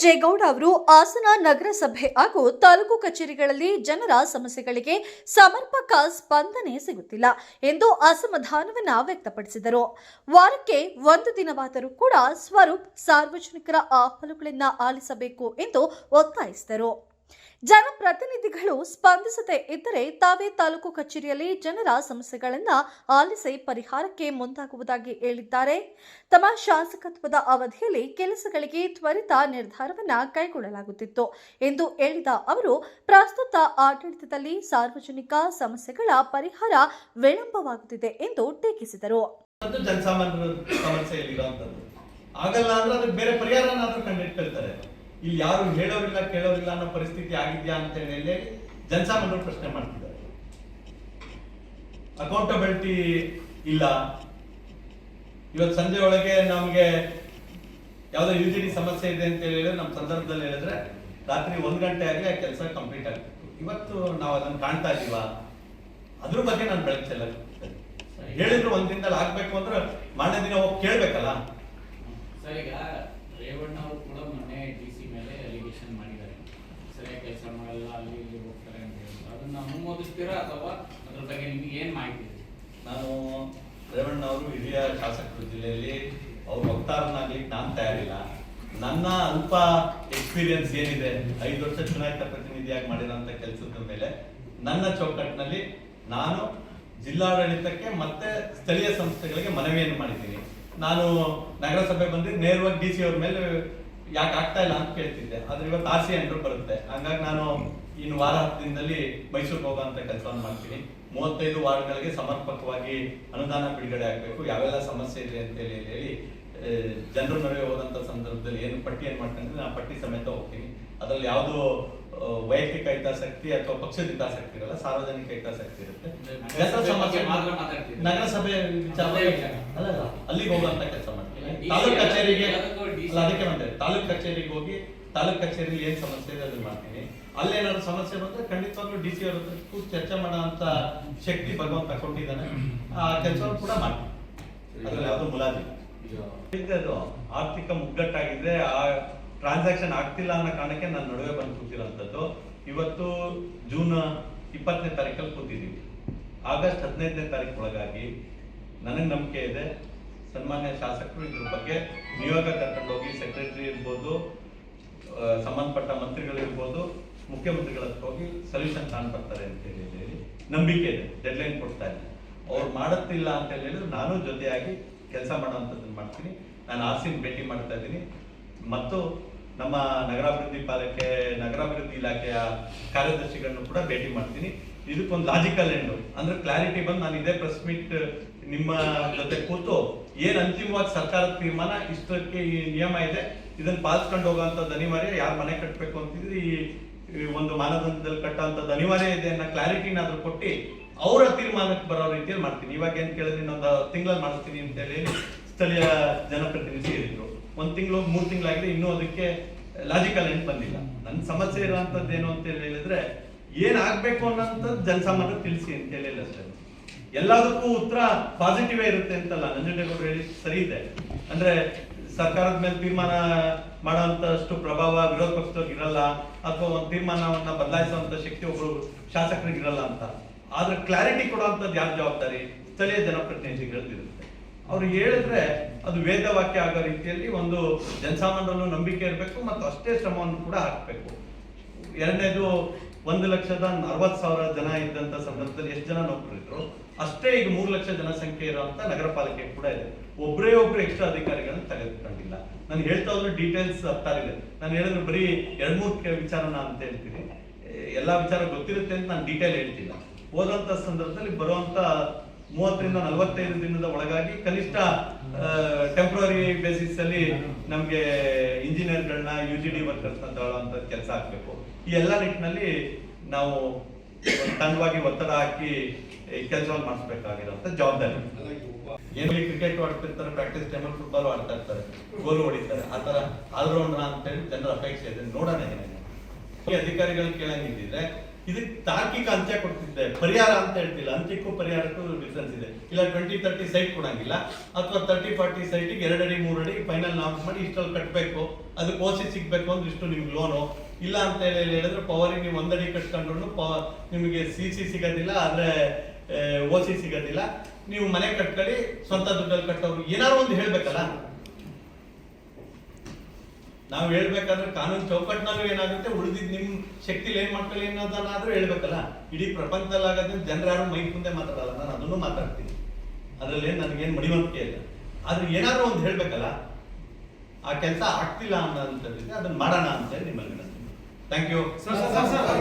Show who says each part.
Speaker 1: ಜೇಗೌಡ ಅವರು ಹಾಸನ ನಗರಸಭೆ ಹಾಗೂ ತಾಲೂಕು ಕಚೇರಿಗಳಲ್ಲಿ ಜನರ ಸಮಸ್ಯೆಗಳಿಗೆ ಸಮರ್ಪಕ ಸ್ಪಂದನೆ ಸಿಗುತ್ತಿಲ್ಲ ಎಂದು ಅಸಮಾಧಾನವನ್ನ ವ್ಯಕ್ತಪಡಿಸಿದರು. ವಾರಕ್ಕೆ ಒಂದು ದಿನವಾದರೂ ಕೂಡ ಸ್ವರೂಪ್ ಸಾರ್ವಜನಿಕರ ಅಹವಾಲುಗಳನ್ನು ಆಲಿಸಬೇಕು ಎಂದು ಒತ್ತಾಯಿಸಿದರು. ಜನಪ್ರತಿನಿಧಿಗಳು ಸ್ಪಂದಿಸದೇ ಇದ್ದರೆ ತಾವೇ ತಾಲೂಕು ಕಚೇರಿಯಲ್ಲಿ ಜನರ ಸಮಸ್ಯೆಗಳನ್ನು ಆಲಿಸಿ ಪರಿಹಾರಕ್ಕೆ ಮುಂದಾಗುವುದಾಗಿ ಹೇಳಿದ್ದಾರೆ. ತಮ್ಮ ಶಾಸಕತ್ವದ ಅವಧಿಯಲ್ಲಿ ಕೆಲಸಗಳಿಗೆ ತ್ವರಿತ ನಿರ್ಧಾರವನ್ನು ಕೈಗೊಳ್ಳಲಾಗುತ್ತಿತ್ತು ಎಂದು ಹೇಳಿದ ಅವರು, ಪ್ರಸ್ತುತ ಆಡಳಿತದಲ್ಲಿ ಸಾರ್ವಜನಿಕ ಸಮಸ್ಯೆಗಳ ಪರಿಹಾರ ವಿಳಂಬವಾಗುತ್ತಿದೆ ಎಂದು ಟೀಕಿಸಿದರು.
Speaker 2: ಆಗಲ್ಲ ಅಂದ್ರೆ ಅದಕ್ಕೆ ಬೇರೆ ಪರಿಹಾರನಾದ್ರೂ ಕಂಡಿಡ್ಕೊಳ್ತಾರೆ. ಇಲ್ಲಿ ಯಾರು ಹೇಳೋರಿಲ್ಲ ಕೇಳೋರಿಲ್ಲ ಅನ್ನೋ ಪರಿಸ್ಥಿತಿ ಆಗಿದ್ಯಾ ಅಂತ ಹೇಳಿ ಜನಸಾಮಾನ್ಯರು ಪ್ರಶ್ನೆ ಮಾಡ್ತಿದ್ದಾರೆ. ಅಕೌಂಟಬಿಲಿಟಿ ಇಲ್ಲ. ಇವತ್ತು ಸಂಜೆ ಒಳಗೆ ನಮ್ಗೆ ಯಾವ್ದೋ ಯುಜಿಡಿ ಸಮಸ್ಯೆ ಇದೆ ಅಂತ ಹೇಳಿದ್ರೆ ನಮ್ಮ ಸಂದರ್ಭದಲ್ಲಿ ಹೇಳಿದ್ರೆ ರಾತ್ರಿ 1 ಗಂಟೆ ಆಗಲಿ ಆ ಕೆಲಸ ಕಂಪ್ಲೀಟ್ ಆಗ್ತಿತ್ತು. ಇವತ್ತು ನಾವು ಅದನ್ನ ಕಾಣ್ತಾ ಇದೀವ. ಅದ್ರ ಬಗ್ಗೆ ನಾನು ಬೆಳಕಿಲ್ಲ. ಹೇಳಿದ್ರು ಒಂದ್ ದಿನದಲ್ಲಿ ಆಗ್ಬೇಕು ಅಂದ್ರೆ ಮಾರನೇ ದಿನ ಹೋಗಿ ಕೇಳ್ಬೇಕಲ್ಲ.
Speaker 3: ಸರ್, ಈಗ ರೇವಣ್ಣ ಅವರು ಕೂಡ ಮೊನ್ನೆ ಡಿಸಿ ಮೇಲೆ ಅಲಿಗೇಷನ್ ಮಾಡಿದ್ದಾರೆ. ಸರಿಯಾಗಿ ಕೆಲಸ ಮಾಡಲ್ಲ, ಅಲ್ಲಿ ಇಲ್ಲಿ ಹೋಗ್ತಾರೆ ಅಂತ ಹೇಳಿ ಅದನ್ನ ಅನುಮೋದಿಸ್ತೀರಾ ಅಥವಾ ಅದ್ರ ಬಗ್ಗೆ ನಿಮ್ಗೆ ಏನ್ ಮಾಹಿತಿ ಇದೆ?
Speaker 2: ನಾನು ರೇವಣ್ಣ ಅವರು ಹಿರಿಯ ಶಾಸಕರು, ಜಿಲ್ಲೆಯಲ್ಲಿ ಅವ್ರು ವಕ್ತಾರನಾಗ್ಲಿಕ್ಕೆ ನಾನು ತಯಾರಿಲ್ಲ. ನನ್ನ ಅಲ್ಪ ಎಕ್ಸ್ಪೀರಿಯನ್ಸ್ ಏನಿದೆ, 5 ವರ್ಷ ಚುನಾಯಿತ ಪ್ರತಿನಿಧಿಯಾಗಿ ಮಾಡಿರೋಂಥ ಕೆಲಸದ ಮೇಲೆ ನನ್ನ ಚೌಕಟ್ಟಿನಲ್ಲಿ ನಾನು ಜಿಲ್ಲಾಡಳಿತಕ್ಕೆ ಮತ್ತೆ ಸ್ಥಳೀಯ ಸಂಸ್ಥೆಗಳಿಗೆ ಮನವಿಯನ್ನು ಮಾಡಿದ್ದೀನಿ. ನಾನು ನಗರಸಭೆ ಬಂದಿದ್ದು ನೇರವಾಗಿ ಡಿಸಿ ಅವ್ರ ಮೇಲೆ ಯಾಕೆ ಆಗ್ತಾ ಇಲ್ಲ ಅಂತ ಕೇಳ್ತಿದ್ದೆ. ಆದ್ರೆ ಇವತ್ತು RC ಅಂಡ್ರು ಬರುತ್ತೆ. ಹಂಗಾಗಿ ನಾನು ಇನ್ನು ವಾರ 10 ದಿನದಲ್ಲಿ ಮೈಸೂರಿಗೆ ಹೋಗುವಂತ ಕೆಲಸವನ್ನು ಮಾಡ್ತೀನಿ. 35 ವಾರ್ಡ್ಗಳಿಗೆ ಸಮರ್ಪಕವಾಗಿ ಅನುದಾನ ಬಿಡುಗಡೆ ಆಗಬೇಕು. ಯಾವೆಲ್ಲ ಸಮಸ್ಯೆ ಇದೆ ಅಂತ ಹೇಳಿ ಜನರ ನಡುವೆ ಹೋದಂತ ಸಂದರ್ಭದಲ್ಲಿ ಏನು ಪಟ್ಟಿ ಏನ್ ಮಾಡ್ಕೊಂಡ್ರೆ ನಾನು ಪಟ್ಟಿ ಸಮೇತ ಹೋಗ್ತೀನಿ. ಅದರಲ್ಲಿ ಯಾವುದು ವೈಯಕ್ತಿಕ ಹಿತಾಸಕ್ತಿ ಅಥವಾ ಪಕ್ಷದ ಹಿತಾಸಕ್ತಿ ಇರಲ್ಲ, ಸಾರ್ವಜನಿಕ ಹಿತಾಸಕ್ತಿ ಇರುತ್ತೆ. ನಗರಸಭೆ ಅಲ್ಲಿಗೆ ಹೋಗುವಂತ ಕೆಲಸ ಮಾಡ್ತೀನಿ. ತಾಲೂಕ್ ಕಚೇರಿಗೆ ಅದಕ್ಕೆ ಬಂದೆ. ತಾಲೂಕ್ ಕಚೇರಿಗೆ ಹೋಗಿ ತಾಲೂಕ್ ಕಚೇರಿಯಲ್ಲಿ ಏನ್ ಸಮಸ್ಯೆ ಇದೆ ಅದನ್ನ ಮಾಡ್ತೀನಿ. ಅಲ್ಲೇನಾದ್ರು ಸಮಸ್ಯೆ ಬಂದ್ರೆ ಖಂಡಿತವಾಗ್ಲೂ ಡಿಸಿ ಅವ್ರ ಹತ್ರ ಕೂತು ಚರ್ಚೆ ಮಾಡೋಂತ ಶಕ್ತಿ ಭಗವಂತ ಕೊಟ್ಟಿದ್ದಾನೆ. ಆ ಕೆಲಸವನ್ನು ಕೂಡ ಮಾಡ್ತೀನಿ. ಅದ್ರಲ್ಲಿ ಯಾವ್ದು ಮುಲಾಜಿಲ್ಲ. ಅದು ಆರ್ಥಿಕ ಮುಗ್ಗಟ್ಟಾಗಿದ್ರೆ ಆ ಟ್ರಾನ್ಸಾಕ್ಷನ್ ಆಗ್ತಿಲ್ಲ ಅನ್ನೋ ಕಾರಣಕ್ಕೆ ನನ್ನ ನಡುವೆ ಬಂದು ಕೂತಿರೋಂಥದ್ದು. ಇವತ್ತು ಜೂನ್ 20ನೇ ತಾರೀಕಲ್ಲಿ ಕೂತಿದ್ದೀವಿ. ಆಗಸ್ಟ್ 15ನೇ ತಾರೀಕು ಒಳಗಾಗಿ ನನಗೆ ನಂಬಿಕೆ ಇದೆ ಸನ್ಮಾನ್ಯ ಶಾಸಕರು ಇದ್ರ ಬಗ್ಗೆ ನಿಯೋಗ ಕರ್ಕೊಂಡೋಗಿ ಸೆಕ್ರೆಟರಿ ಇರ್ಬೋದು, ಸಂಬಂಧಪಟ್ಟ ಮಂತ್ರಿಗಳಿರ್ಬೋದು, ಮುಖ್ಯಮಂತ್ರಿಗಳ ಹತ್ರ ಹೋಗಿ ಸೊಲ್ಯೂಷನ್ ಕಾಣ್ ಬರ್ತಾರೆ ಅಂತ ಹೇಳಿ ನಂಬಿಕೆ ಇದೆ. ಡೆಡ್ಲೈನ್ ಕೊಡ್ತಾ ಇದ್ದೀನಿ. ಅವ್ರು ಮಾಡುತ್ತಿಲ್ಲ ಅಂತ ಹೇಳಿದ್ರೆ ನಾನು ಜೊತೆಯಾಗಿ ಕೆಲಸ ಮಾಡುವಂಥದ್ದನ್ನು ಮಾಡ್ತೀನಿ. ನಾನು RCನ ಭೇಟಿ ಮಾಡ್ತಾ ಇದ್ದೀನಿ ಮತ್ತು ನಮ್ಮ ನಗರಾಭಿವೃದ್ಧಿ ಇಲಾಖೆಯ ಕಾರ್ಯದರ್ಶಿಗಳನ್ನು ಕೂಡ ಭೇಟಿ ಮಾಡ್ತೀನಿ. ಇದಕ್ಕೊಂದು ಲಾಜಿಕಲ್ ಎಂಡು ಅಂದ್ರೆ ಕ್ಲಾರಿಟಿ ಬಂದು ನಾನು ಇದೇ ಪ್ರೆಸ್ ಮೀಟ್ ನಿಮ್ಮ ಜೊತೆ ಕೂತು ಏನ್ ಅಂತಿಮವಾಗಿ ಸರ್ಕಾರದ ತೀರ್ಮಾನ, ಇಷ್ಟಕ್ಕೆ ಈ ನಿಯಮ ಇದೆ, ಇದನ್ನ ಪಾಲಿಸ್ಕೊಂಡು ಹೋಗುವಂಥದ್ದು ಅನಿವಾರ್ಯ, ಯಾರು ಮನೆ ಕಟ್ಟಬೇಕು ಅಂತಿದ್ರೆ ಈ ಒಂದು ಮಾನದಂಡದಲ್ಲಿ ಕಟ್ಟುವಂಥದ್ದು ಅನಿವಾರ್ಯ ಇದೆ ಅನ್ನೋ ಕ್ಲಾರಿಟಿನಾದ್ರೂ ಕೊಟ್ಟು ಅವರ ತೀರ್ಮಾನಕ್ಕೆ ಬರೋ ರೀತಿಯಲ್ಲಿ ಮಾಡ್ತೀನಿ. ಇವಾಗ ಏನ್ ಕೇಳಿದ್ರೆ ಇನ್ನೊಂದು ತಿಂಗಳಲ್ಲಿ ಮಾಡಿಸ್ತೀನಿ ಅಂತ ಹೇಳಿ ಸ್ಥಳೀಯ ಜನಪ್ರತಿನಿಧಿ ಹೇಳಿದ್ರು. 1 ತಿಂಗಳು 3 ತಿಂಗಳಾಗಿದೆ, ಇನ್ನೂ ಅದಕ್ಕೆ ಲಾಜಿಕಲ್ ಎಂಡ್ ಬಂದಿಲ್ಲ. ನನ್ನ ಸಮಸ್ಯೆ ಇರುವಂತದ್ದು ಏನು ಅಂತ ಹೇಳಿದ್ರೆ ಏನ್ ಆಗ್ಬೇಕು ಅನ್ನೋಂಥದ್ದು ಜನಸಾಮಾನ್ಯರು ತಿಳಿಸಿ ಅಂತ ಹೇಳಿಲ್ಲ ಅಷ್ಟೇ. ಎಲ್ಲದಕ್ಕೂ ಉತ್ತರ ಪಾಸಿಟಿವೇ ಇರುತ್ತೆ ಅಂತಲ್ಲ. ನಂಜುಂಡೇಗೌಡರು ಹೇಳಿ ಸರಿ ಇದೆ. ಅಂದ್ರೆ ಸರ್ಕಾರದ ಮೇಲೆ ತೀರ್ಮಾನ ಮಾಡುವಂತಷ್ಟು ಪ್ರಭಾವ ವಿರೋಧ ಪಕ್ಷದವ್ರಿಗೆ ಇರಲ್ಲ, ಅಥವಾ ಒಂದು ತೀರ್ಮಾನವನ್ನ ಬದಲಾಯಿಸುವಂತ ಶಕ್ತಿ ಒಬ್ರು ಶಾಸಕರಿಗೆ ಇರಲ್ಲ ಅಂತ. ಆದ್ರೆ ಕ್ಲಾರಿಟಿ ಕೊಡುವಂತದ್ದು ಯಾರ ಜವಾಬ್ದಾರಿ? ಸ್ಥಳೀಯ ಜನಪ್ರತಿನಿಧಿಗಳಿರುತ್ತೆ. ಅವ್ರು ಹೇಳಿದ್ರೆ ಅದು ವೇದವಾಕ್ಯ ಆಗೋ ರೀತಿಯಲ್ಲಿ ಒಂದು ಜನಸಾಮಾನ್ಯರಲ್ಲೂ ನಂಬಿಕೆ ಇರಬೇಕು ಮತ್ತು ಅಷ್ಟೇ ಶ್ರಮವನ್ನು ಕೂಡ ಹಾಕಬೇಕು. ಎರಡನೇದು 1,60,40,000 ಜನ ಇದ್ದಂತ ಸಂದರ್ಭದಲ್ಲಿ ಎಷ್ಟು ಜನ ನೌಕರರಿದ್ರು ಅಷ್ಟೇ ಈಗ 3 ಲಕ್ಷ ಜನಸಂಖ್ಯೆ ಇರುವಂತ ನಗರ ಪಾಲಿಕೆ ಕೂಡ ಇದೆ. ಒಬ್ರು ಎಕ್ಸ್ಟ್ರಾ ಅಧಿಕಾರಿಗಳನ್ನ ತೆಗೆದುಕೊಂಡಿಲ್ಲ. ನಾನು ಹೇಳ್ತಾ ಹೋದ್ರೆ ಡೀಟೇಲ್ಸ್ ಅರ್ಥ ಇದೆ. ನಾನು ಹೇಳಿದ್ರೆ ಬರೀ 2-3 ವಿಚಾರನ ಅಂತ ಹೇಳ್ತೀನಿ. ಎಲ್ಲಾ ವಿಚಾರ ಗೊತ್ತಿರುತ್ತೆ ಅಂತ ನಾನು ಡೀಟೇಲ್ ಹೇಳ್ತಿಲ್ಲ. ಹೋದಂತ ಸಂದರ್ಭದಲ್ಲಿ ಬರುವಂತ 30ರಿಂದ 45 ದಿನದ ಒಳಗಾಗಿ ಕನಿಷ್ಠ ಟೆಂಪ್ರರಿ ಬೇಸಿಸ್ ಅಲ್ಲಿ ನಮ್ಗೆ ಇಂಜಿನಿಯರ್ಗಳನ್ನ UGD ವರ್ಕರ್ಸ್ ಅಂತ ಹೇಳುವಂತ ಕೆಲಸ ಆಗ್ಬೇಕು. ಈ ಎಲ್ಲಾ ನಿಟ್ಟಿನಲ್ಲಿ ನಾವು ತಂಡವಾಗಿ ಒತ್ತಡ ಹಾಕಿ ಕೆಲಸವನ್ನು ಮಾಡಿಸ್ಬೇಕಾಗಿರುವಂತ ಜವಾಬ್ದಾರಿ. ಏನು ಕ್ರಿಕೆಟ್ ಆಡ್ತಿರ್ತಾರೆ, ಪ್ರಾಕ್ಟೀಸ್ ಟೈಮಲ್ಲಿ ಫುಟ್ಬಾಲ್ ಆಡ್ತಾ ಇರ್ತಾರೆ, ಗೋಲು ಹೊಡಿತಾರೆ. ಆ ತರ ಆಲ್ರೌಂಡರ್ ಅಂತ ಹೇಳಿ ಜನರ ಅಪೇಕ್ಷೆ ಇದೆ. ನೋಡೋಣ ಏನೇನು ಈ ಅಧಿಕಾರಿಗಳು ಕೇಳಂಗಿದ್ರೆ ಇದಕ್ಕೆ ತಾರ್ಕಿಕ ಅಂತ್ಯ ಕೊಡ್ತಿದ್ದೆ, ಪರಿಹಾರ ಅಂತ ಹೇಳ್ತಿಲ್ಲ. ಅಂತ್ಯಕ್ಕೂ ಪರಿಹಾರಕ್ಕೂ ಡಿಫ್ರೆನ್ಸ್ ಇದೆ. ಇಲ್ಲ 20-30 ಸೈಟ್ ಕೊಡಂಗಿಲ್ಲ, ಅಥವಾ 30-40 ಸೈಟಿಗೆ 2 ಅಡಿ 3 ಅಡಿ ಫೈನಲ್ ನಾಮ್ಸ್ ಮಾಡಿ ಇಷ್ಟಲ್ಲಿ ಕಟ್ಟಬೇಕು, ಅದಕ್ಕೆ ಓಸಿ ಸಿಗ್ಬೇಕು ಅಂದ್ರೆ ಇಷ್ಟು ನಿಮ್ಗೆ ಲೋನು ಇಲ್ಲ ಅಂತ ಹೇಳಿದ್ರೆ ಪವರಿಗೆ ನೀವು 1 ಅಡಿ ಕಟ್ಕೊಂಡ್ರು ನಿಮಗೆ CC ಸಿಗೋದಿಲ್ಲ, ಆದ್ರೆ ಓಸಿ ಸಿಗೋದಿಲ್ಲ. ನೀವು ಮನೆ ಕಟ್ಕೊಳ್ಳಿ, ಸ್ವಂತ ದುಡ್ಡಲ್ಲಿ ಕಟ್ಟೋರು ಏನಾದ್ರು ಒಂದು ಹೇಳ್ಬೇಕಲ್ಲ. ನಾವು ಹೇಳ್ಬೇಕಾದ್ರೆ ಕಾನೂನು ಚೌಕಟ್ಟಿನಲ್ಲೂ ಏನಾಗುತ್ತೆ, ಉಳಿದಿದ್ದು ನಿಮ್ ಶಕ್ತಿಲಿ ಏನ್ ಮಾಡ್ಕೊಳ್ಳಿ ಅನ್ನೋದನ್ನಾದ್ರೂ ಹೇಳ್ಬೇಕಲ್ಲ. ಇಡೀ ಪ್ರಪಂಚದಲ್ಲಿ ಆಗೋದ್ರೆ ಜನರು ಯಾರು ಮೈಕ್ ಮುಂದೆ ಮಾತಾಡಲ್ಲ, ನಾನು ಅದನ್ನು ಮಾತಾಡ್ತೀನಿ, ಅದ್ರಲ್ಲಿ ನನಗೇನು ಮಡಿವಂತಿಕೆ ಇಲ್ಲ. ಆದ್ರೆ ಏನಾದ್ರು ಒಂದು ಹೇಳ್ಬೇಕಲ್ಲ, ಆ ಕೆಲಸ ಆಗ್ತಿಲ್ಲ ಅನ್ನೋಂಥದ್ದಿದೆ, ಅದನ್ನ ಮಾಡೋಣ ಅಂತ ಹೇಳಿ ನಿಮ್ಮಲ್ಲಿ ಥ್ಯಾಂಕ್ ಯು.